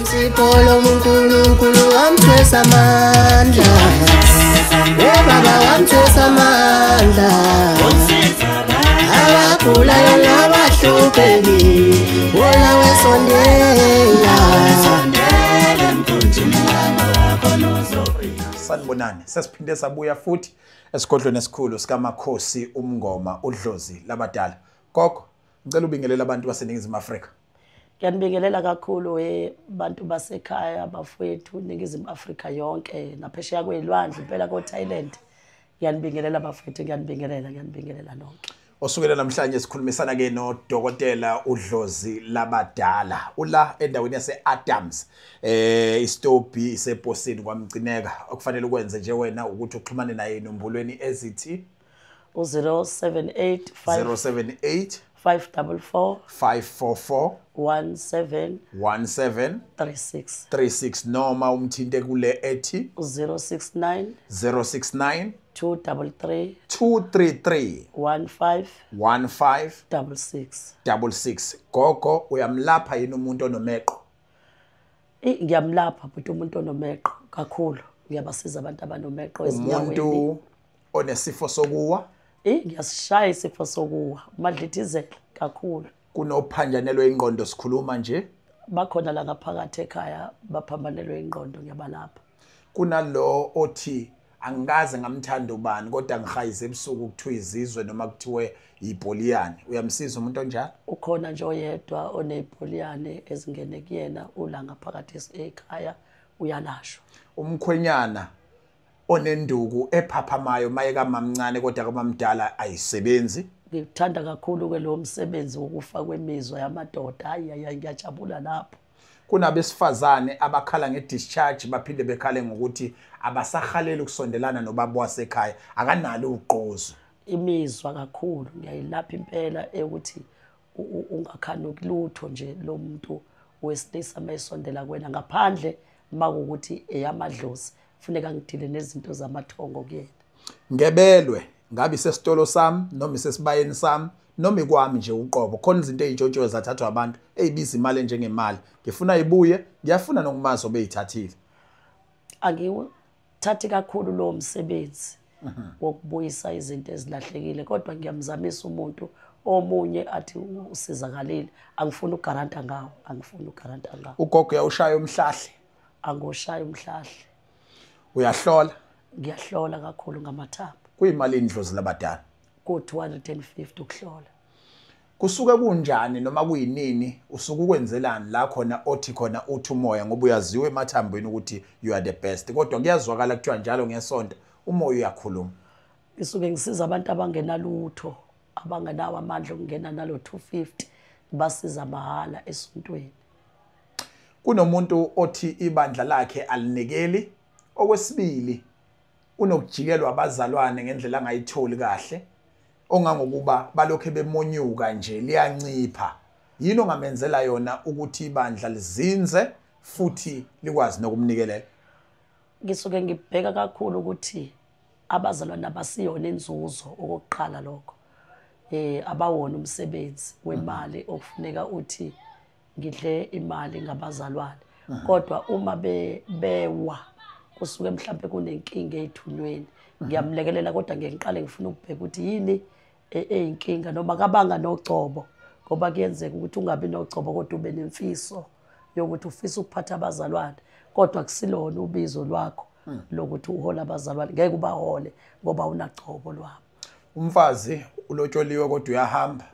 Sipolo uNkulunkulu wamthwesa amandla. Baba wamthwesa amandla. Abagulayo nabahlupheki wona wesondela. Sanibonani, sesiphinde sabuya futhi esigodlweni esikhulu sikaMakhosi uMngoma uDlozi labadala. Gogo, ngicela ubingelela abantu baseNingizimu Afrika. Ngiyanibingelela kakhulu bantu basekhaya bafowethu Ningizimu Afrika yonke naphesheya kwezilwandle impela ko Thailand. Ngiyanibingelela bafowethu, ngiyanibingelela nonke. Osukela namhlanje sikhulumisana ke noDokotela uDlozi labadala. Ula endaweni yase Adams. Istopi iseposini kwamgcineka. Okufanele ukwenze nje wena ukuthi uxhumane naye inombulweni ezithi u078 078 544 544 17 36 noma umthinte kule ethi 069 233 15 66. Gogo uyamlapha yini umuntu onomeqo? Ngiyamlapha futhi umuntu onomeqo kakhulu. Ngiyabasiza abantu abanomeqo ezinyaweni. Umuntu onesifo sokuwa? Ngiyasishaya isifo sokuwa, madlithizela kakhulu. Kunophanjanelwe ingqondo sikhuluma nje? Bakhona la ngaphakathi ekhaya baphambanelwe ingqondo ngiyabalapha. Kunalo othi angikaze ngamthanda ubani kodwa ngihayize ebusuku kuthiwa izizwe noma kuthiwe ipoliyane. Uyamsiza umuntu onjalo? Ukhona nje oyedwa onepoliyane ezingene kuyena ula ngaphakathi ekhaya uyalashwa. Umkhwenyana onenduku ephaphamayo maye kamamncane kodwa kamamdala ayisebenzi. Ngithanda kakhulu ke lo msebenzi wokufa kwemizwa yamadoda. Hayi ngiyajabula lapho. Kunabesifazane abakhala ngedischarge baphinde bekhale ngokuthi abasahaleli ukusondelana nobaba wasekhaya, akanalo uqozo. Imizwa kakhulu ngiyayilapha impela ukuthi ungakhanuki lutho nje lo muntu wesilisa mayisondela kwena ngaphandle makuthi eyamadlozi kufuneka ngidile nezinto zamathongo kuyena. Ngebelwe ngabe sesitolo sami noma isesibayeni sami noma ikwami nje uqobo khona izinto ezintshontsho zathathwa abantu ezibiza imali njengemali ngifuna ibuye ngiyafuna nokumazi obeyithathile. Angiwuthathi kakhulu lo msebenzi wokubuyisa izinto ezilahlekile kodwa ngiyamzamisa umuntu omunye athi usizakalile angifuni ugaranta ngawo Ugogo uyawushaya umhlahle? Angoshaya umhlahle. Uyahlola? Ngiyahlola kakhulu ngamathambo. Kuyimali indlozi labadala? Ku250 ukuhlola. Kusuke kunjani noma kuyinini usuke ukwenzelani la khona othi khona uthi umoya ngoba uyaziwe emathambweni ukuthi you are the best kodwa kuyazwakala kuthiwa njalo ngesonto umoya uyakhuluma? Ngisuke ngisiza abantu abangenalutho abangenawo amandla okungena nalo 250 basiza mahala esontweni. Kunomuntu othi ibandla lakhe alinikeli. Okwesibili unokujikelwa abazalwane ngendlela angayitholi kahle ongangokuba balokho bemonyuka nje liyancipha. Yini ongamenzela yona ukuthi ibandla lizinze futhi likwazi nokumnikelela? Ngisuke ngibheka kakhulu ukuthi abazalwane abasiyona inzuzo okokuqala lokho. Abawona umsebenzi wemali okufuneka uthi ngidle imali ngabazalwane. Kodwa uma bewa kusuke mhlambe kunenkinga ezithunyweni ngiyamlekelela kodwa ngiqale ngifuna ukubheka ukuthi yini eyinkinga noma kabanga nogcobo ngoba kuyenzeka ukuthi ungabi nogcobo kodwa ube nemfiso yokuthi ufisa ukuphatha abazalwane kodwa kusilona ubizo lwakho lokuthi uhola abazalwane ngeke ubahole ngoba unagcobo lwabo. Umfazi ulotsholiwe kodwa uyahamba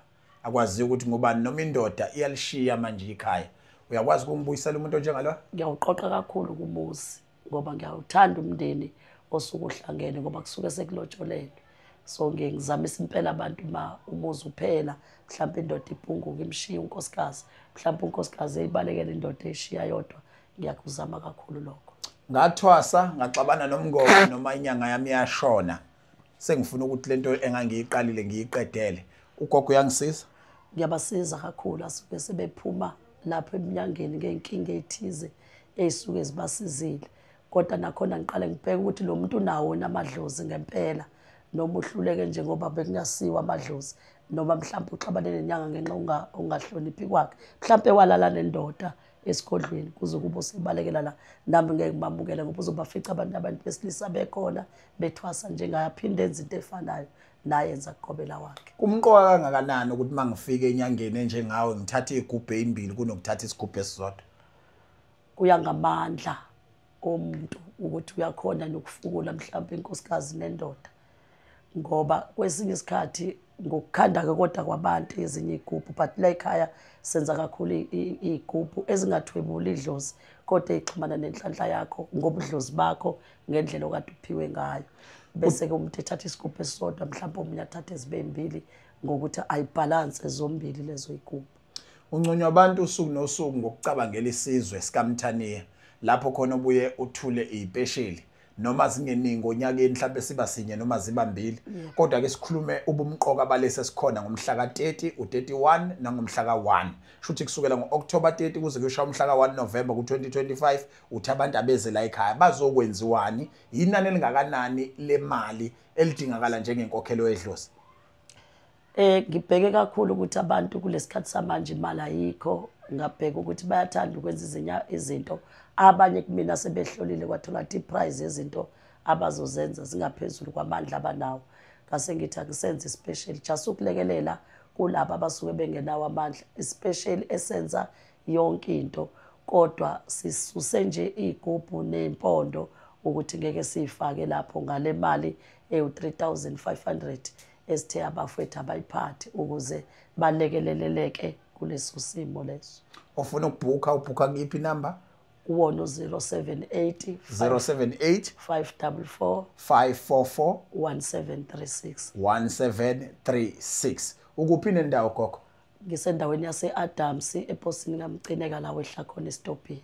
akwazi ukuthi ngubani noma indoda iyalishiya manje ikhaya. Uyakwazi ukungibuyisela umuntu onjengalo? Ngiyawuqoqa kakhulu kumuzi ngoba ngiyawuthanda umndeni osuke uhlangene ngoba kusuke sekulotsholelwe. So ngizamisa impela abantu umuzi uphela mhlawumbe indoda iphunguka imshiya unkosikazi mhlawumbe unkosikazi eyibalekela indoda eshiya yodwa ngiyakuzama kakhulu lokho. Ngathwasa ngaxabana nomngoma noma inyanga yami yashona sengifuna ukuthi lento engangiyiqalile ngiyiqedele. Ugogo uyangisiza? Ngiyabasiza kakhulu asuke sebephuma lapho eminyangeni ngeenkinga ezithize ezisuke zibasizile kodwa nakhona ngiqale ngibheke ukuthi lo muntu unawo namadlozi ngempela noma uhluleke njengoba bekungasiwa amadlozi noma mhlawumbe uxabane nenyanga ngenxa ungahloniphi kwakhe mhlawumbe walala nendoda esigodlweni kuze kube usebalekela la nami ngeke ngibamukele ngoba uzobafica abantu besilisa bekhona bethwasa njengaye aphinde enze into efanayo naye enza kuqobela wakhe. Kumqoka kangakanani ukuthi mangifike enyangeni enjengawe ngithathe igubhe ezimbili kunokuthatha isigubhe esisodwa? Kuya ngamandla omuntu ukuthi uyakhona nokufukula mhlawumbe inkosikazi nendoda, ngoba kwesinye isikhathi ngokukhanda-ke kodwa kwabantu ezinye igubhu, but la ekhaya senza kakhulu iy'gubhu ezingathwebuli idlozi kodwa ey'xhumana nenhlanhla yakho ngobudlozi bakho ngendlela okade uphiwe ngayo. Bese-ke umuntu ethatha isigubhu esisodwa mhlawumbe omunye athathe zibe mbili ngokuthi ayibhalanse zombili lezo y'gubhu. Uncunywa abantu usuku nosuku ngokucabangela isizwe sikaMthaniya lapho khona ubuye uthule izipesheli noma zingeningi onyakeni mhlawumbe siba sinye noma ziba mbili, kodwa ke sikhulume ubumqoka balese sikhona ngomhla ka-30, u-31 nangomhla ka-1. Shuthi kusukela ngo-October 30 kuze kuyoshaya umhla ka-1 November ku-2025 uthi abantu abeze la ekhaya bazokwenziwani, inani elingakanani lemali elidingakala njengenkokhelo yedlozi? Ngibheke kakhulu ukuthi abantu kulesikhathi samanje imali ayikho, ngabheka ukuthi bayathanda ukwenza izinto abanye kumina sebehlolile kwathola ukuthi iprize yezinto abazozenza zingaphezulu kwamandla abanawo. Ngase ngithi akusenze special just ukulekelela kulabo abasuke bengenawo amandla, especially esenza yonke into kodwa sisuse nje igubhu nempondo ukuthi ngeke sifake lapho ngale mali eyu-3500 esithe abafowethu abayiphathi ukuze balekeleleleke kuleso simo leso. Ofuna ukubhukha ubhukha ngiphi number? Kuwona 078 544 544 1736. 1736. Ukuphi nendawo gogo? Ngisendaweni yase-Adams eposini kaMcineka la wehla khona esitobhini.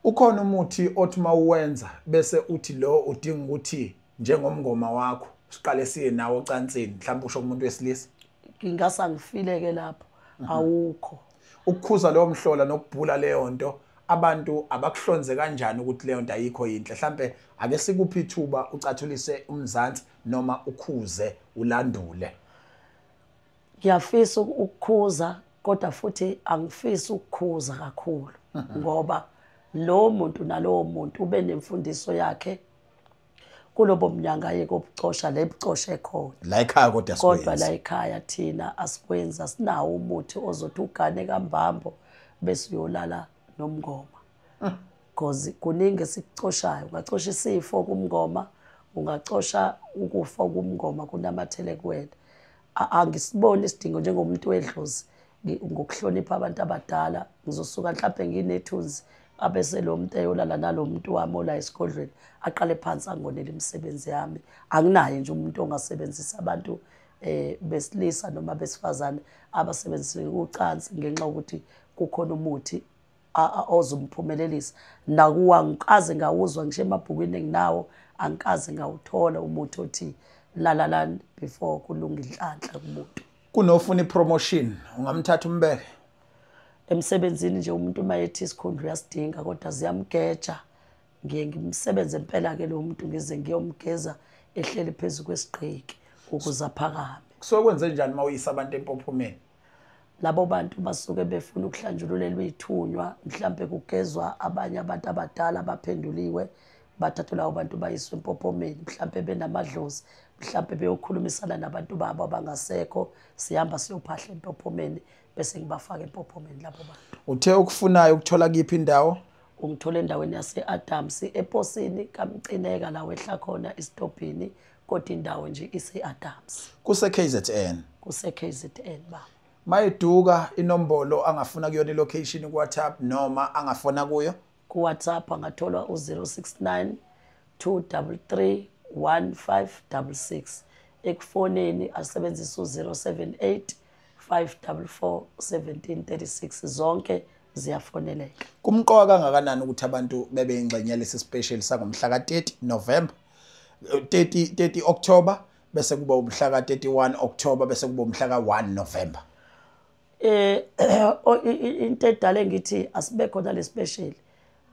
Ukhona umuthi othi mawuwenza bese uthi lo udinga ukuthi njengomngoma wakho siqale siye nawo ocansini mhlawumbe usho umuntu wesilisa? Ngingasa ngifileke lapho awukho. Ukukhuza leyo mhlola nokubhula leyo nto abantu abakuhlonze kanjani ukuthi leyo nto ayikho yinhle? Mhlambe ake sikuphi ithuba ucathulise umzansi noma ukhuze ulandule. Ngiyafisa ukukhuza kodwa futhi angifisi ukukhuza kakhulu ngoba lo muntu nalowo muntu ube nemfundiso yakhe kulobo mnyanga yeke obucosha le bucoshe khona La ekhaya kodwa kodwa la ekhaya thina asikwenza sinawo umuthi ozothi ugane kambambo bese uyolala nomngoma. Because kuningi esikucoshayo, ungacosha isifo kumngoma, ungacosha ukufa kumngoma kunamathele kuwena. Angisiboni isidingo njengomuntu wedlozi ngokuhlonipha abantu abadala ngizosuka mhlawumbe nginethunzi abese lo muntu eyolala nalo muntu wami ola esigodlweni aqale phansi angonela imisebenzi yami. Anginaye nje umuntu ongasebenzisa abantu besilisa noma besifazane abasebenzisa ucansi ngenxa ukuthi kukhona umuthi ozomphumelelisa. Nakuwa angikaze ngawuzwa ngisho emabhukwini enginawo angikaze ngawuthola umuthi othi la before kulunga inhlanhla kumuntu. Kunofuna ipromotion ungamthatha umbeke Emsebenzini nje umuntu mayethi isikhundla uyasidinga kodwa ziyamgeja. Ngiye ngimsebenze impela ke lo muntu ngize ngiyomgeza ehleli phezulu kwesigqiki ukuze aphakame. kusokwenze njani mawuyisa abantu empophomeni? Labo bantu basuke befuna ukuhlanjululelwa ithunywa mhlambe kugezwa abanye abantu abadala abaphenduliwe bathathu lawo bantu bayiswe empophomeni mhlambe benamadlozi mhlambe beyokhulumisana nabantu babo abangasekho sihamba siyophahla empophomeni bese ngibafaka empophomeni labo bantu. Uthe ukufunayo ukuthola kiphi indawo? Ungithola endaweni yase-Adams eposini kaMcineka la wehla khona isitobhini kodwa indawo nje ise-Adams. Kuse KZN. Kuse KZN ba. Mayiduka inombolo angafuna kuyona ilocation ku WhatsApp noma angafona kuyo? Ku WhatsApp angathola u-069 233 1566. Ekufoneni asebenzisa u-078 544 1736 zonke ziyafoneleka. Kumqoka kangakanani ukuthi abantu bebe ingxenye lesi special sangomhla ka-30 November 30 October bese kuba umhla ka-31 October bese kuba umhla ka-1 November? Into edale ngithi asibe khona le special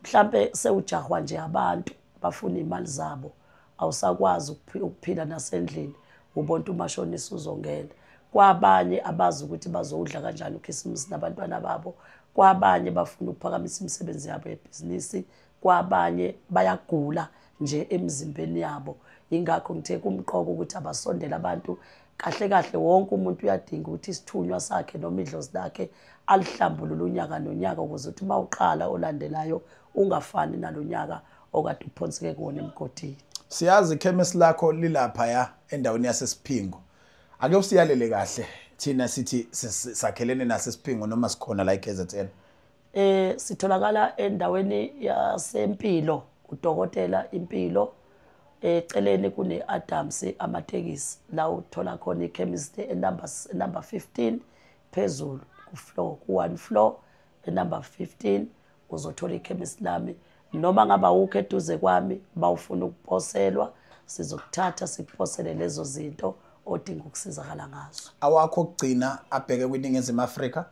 mhlambe sewujahwa nje abantu bafuna imali zabo awusakwazi ukuphila nasendlini ubonto umashonisa uzongena kwabanye abazi ukuthi bazowudla kanjani uKhisimusi nabantwana babo kwabanye bafuna ukuphakamisa imisebenzi yabo yebhizinisi, kwabanye bayagula nje emzimbeni yabo. Ingakho ngithe kumqoko ukuthi abasondela abantu kahle kahle. Wonke umuntu uyadinga ukuthi isithunywa sakhe noma idlozi lakhe alihlambulule unyaka nonyaka ukuze uthi mawuqala olandelayo ungafani nalonyaka okade uphonseke kuwona emgodini. Siyazi ikhemisi lakho lilapha ya endaweni yaseSiphingo. Ake usiyalele kahle thina sithi sakhelene naseSiphingo noma sikhona la eKZN. Sitholakala endaweni yaseMpilo, uDokotela Impilo. Eceleni kune Adams amatekisi la uthola khona ichemist number 15 phezulu ku1 floor number 15 uzothola ichemist lami. Noma ngaba ukho eduze kwami bawufuna ukuposelwa sizokuthatha sikuposele lezo zinto odinga ukusizakala ngazo. Awakho ukugcina abheke kwiningizimu Afrika?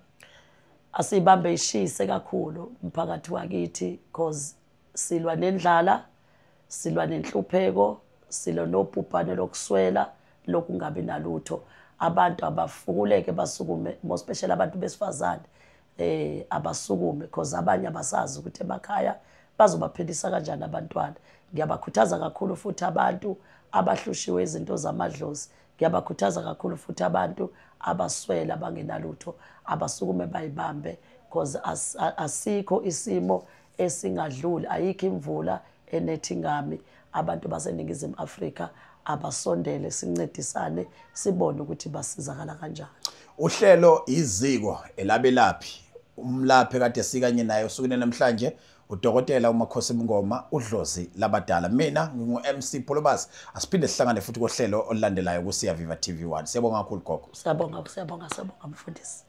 Asibambe ishise kakhulu umphakathi wakithi because silwa nendlala, silwa nenhlupheko, silwa nobhubhane lokuswela lokungabi nalutho. Abantu abafukuleke basukume, more special abantu besifazane abasukume because abanye abasazi ukuthi emakhaya bazobaphilisa kanjani abantwana. Ngiyabakhuthaza kakhulu futhi abantu abahlushiwe izinto zamadlozi. Ngiyabakhuthaza kakhulu futhi abantu abaswela bangenalutho abasukume bayibambe because asikho isimo esingadluli, ayikho imvula enethi ngami. Abantu baseningizimu Afrika abasondele sincedisane sibone ukuthi basizakala kanjani. Uhlelo iziko elabelaphi umlaphi kade sikanye naye usukune namhlanje uDokotela uMakhosi Mngoma uDlozi Labadala. Mina ngingu MC Polobas. Asiphinde sihlangane futhi kohlelo olulandelayo ku Siyaviva TV1. Siyabonga kakhulu gogo. Siyabonga mfundisi.